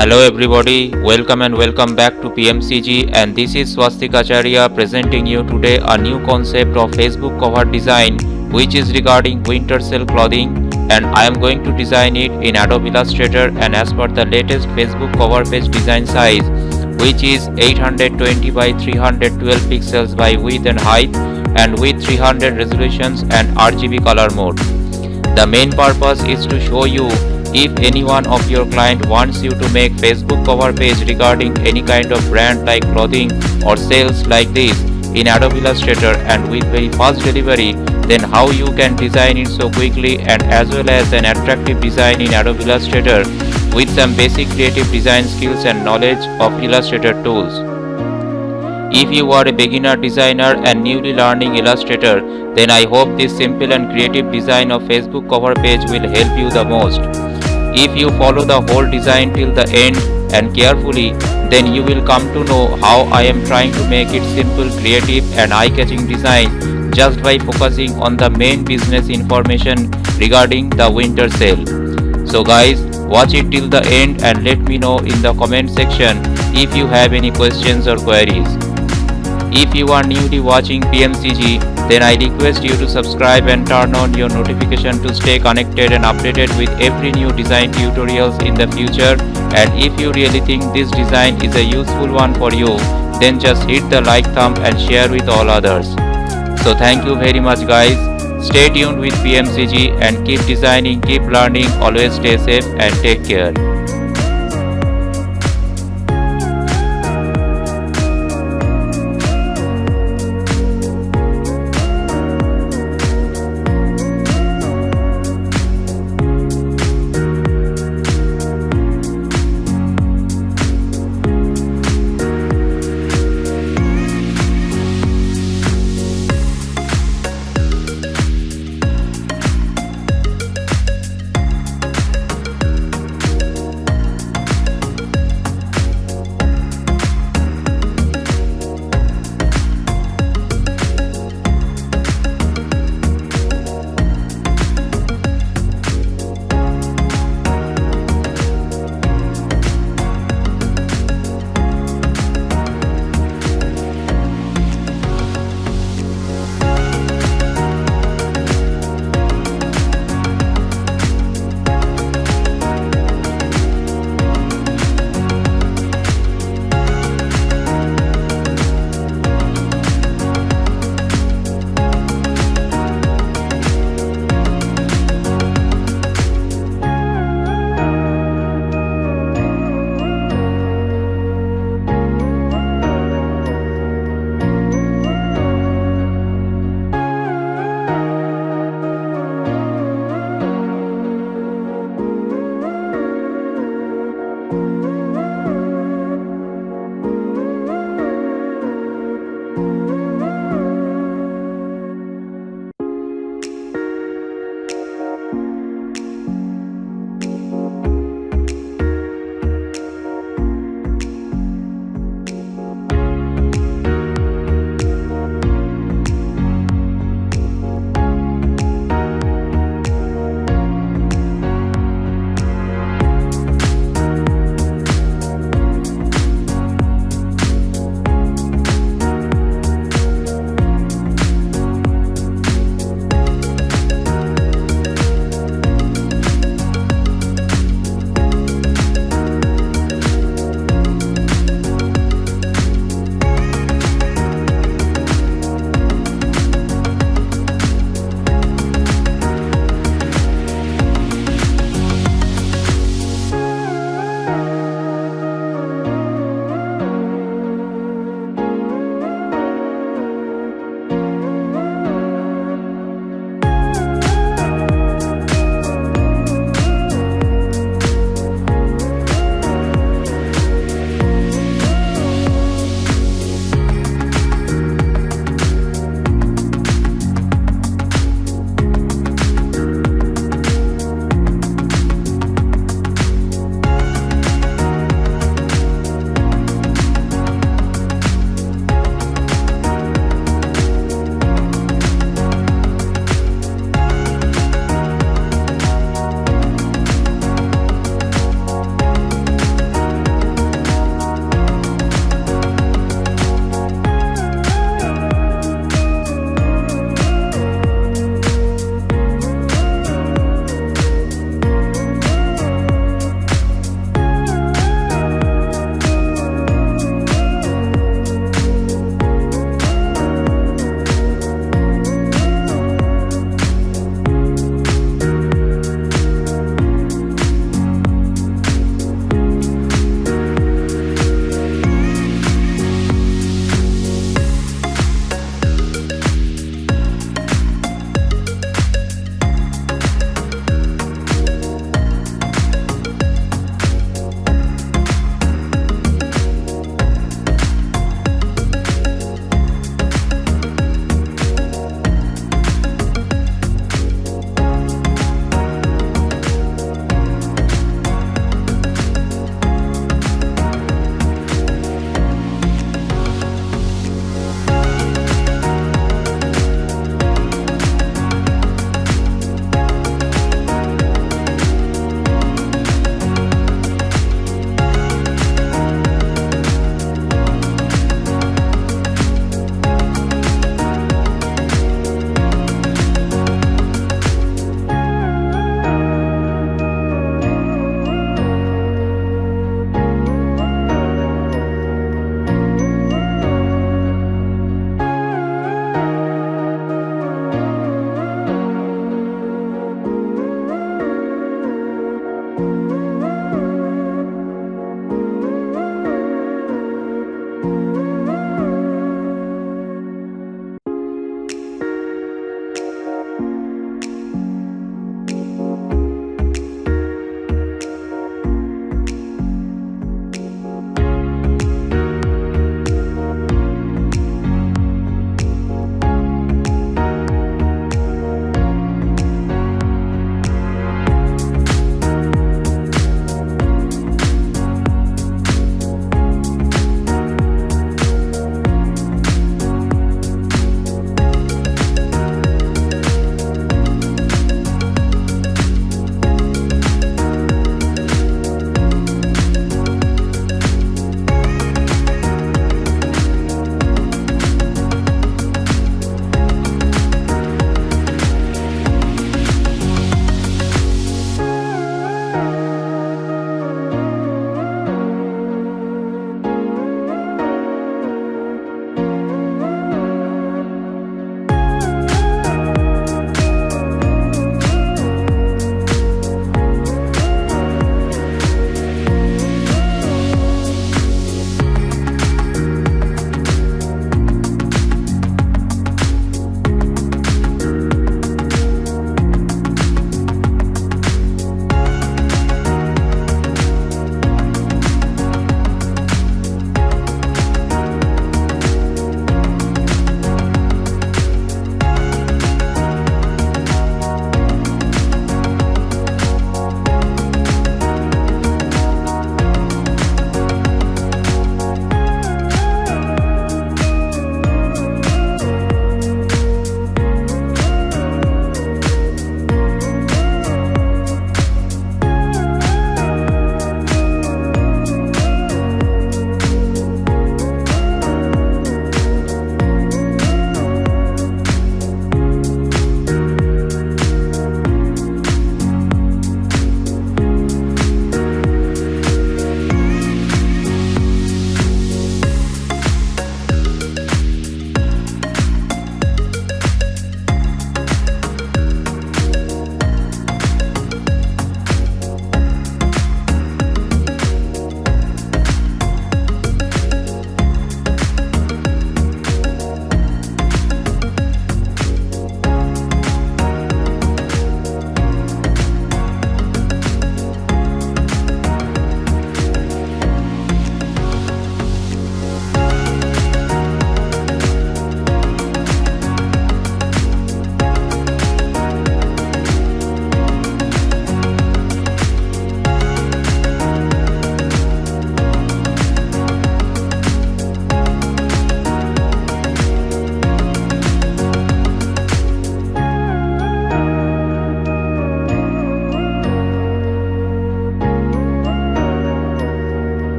Hello everybody, welcome and welcome back to PMCG, and this is Swastick Acharya presenting you today a new concept of Facebook cover design which is regarding winter sale clothing, and I am going to design it in Adobe Illustrator and as per the latest Facebook cover page design size, which is 820 by 312 pixels by width and height and with 300 resolutions and RGB color mode. The main purpose is to show you if any one of your client wants you to make Facebook cover page regarding any kind of brand like clothing or sales like this in Adobe Illustrator and with very fast delivery, then how you can design it so quickly and as well as an attractive design in Adobe Illustrator with some basic creative design skills and knowledge of Illustrator tools. If you are a beginner designer and newly learning Illustrator, then I hope this simple and creative design of Facebook cover page will help you the most. If you follow the whole design till the end and carefully, then you will come to know how I am trying to make it simple, creative and eye-catching design just by focusing on the main business information regarding the winter sale. So guys, watch it till the end and let me know in the comment section if you have any questions or queries. If you are newly watching PMCG, then I request you to subscribe and turn on your notification to stay connected and updated with every new design tutorials in the future. And if you really think this design is a useful one for you, then just hit the like thumb and share with all others. So thank you very much guys. Stay tuned with PMCG and keep designing, keep learning, always stay safe and take care.